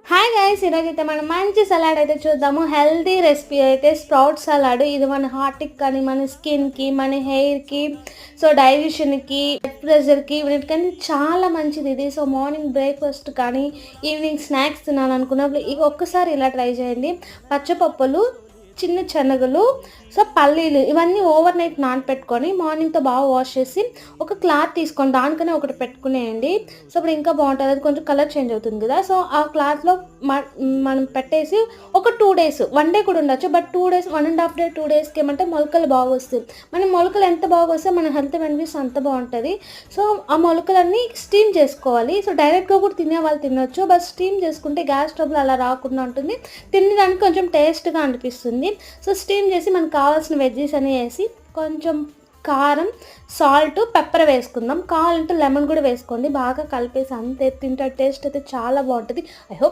Hi guys, ఈరోజైతే మనం మంచి సలాడ్ అయితే చూద్దాము. హెల్తీ రెసిపీ అయితే స్ప్రౌట్ సలాడ్. ఇది మన హార్ట్కి కానీ, మన స్కిన్కి, మన హెయిర్కి, సో డైజెషన్కి, బ్లడ్ ప్రెషర్కి, వీటికన్నీ చాలా మంచిది ఇది. సో మార్నింగ్ బ్రేక్ఫాస్ట్ కానీ, ఈవినింగ్ స్నాక్స్ తినాలనుకున్నప్పుడు ఇక ఒక్కసారి ఇలా ట్రై చేయండి. పచ్చపప్పులు, చిన్న శనగలు, సో పల్లీలు ఇవన్నీ ఓవర్ నైట్ నానపెట్టుకొని మార్నింగ్తో బాగా వాష్ చేసి ఒక క్లాత్ తీసుకొని దానికనే ఒకటి పెట్టుకునేయండి. సో ఇప్పుడు ఇంకా బాగుంటుంది, అది కొంచెం కలర్ చేంజ్ అవుతుంది కదా. సో ఆ క్లాత్లో మనం పెట్టేసి ఒక 2 days, 1 day కూడా ఉండొచ్చు, బట్ 2 days, 1.5 day, 2 daysకి ఏమంటే మొలకలు బాగా వస్తాయి. మన మొలకలు ఎంత బాగా వస్తే మన హెల్త్ బెనిఫిట్స్ అంత బాగుంటుంది. సో ఆ మొలకలన్నీ స్టీమ్ చేసుకోవాలి. సో డైరెక్ట్గా కూడా తినే వాళ్ళు తినొచ్చు, బట్ స్టీమ్ చేసుకుంటే గ్యాస్ ట్రబుల్ అలా రాకుండా ఉంటుంది, తినడానికి కొంచెం టేస్ట్గా అనిపిస్తుంది. సో స్టీమ్ చేసి మనకు కావాల్సిన వెజ్జెస్ అని వేసి కొంచెం కారం, సాల్ట్, పెప్పర్ వేసుకుందాం. కావాలంటే లెమన్ కూడా వేసుకోండి. బాగా కలిపేసి అంతే, తింటే టేస్ట్ అయితే చాలా బాగుంటుంది. I hope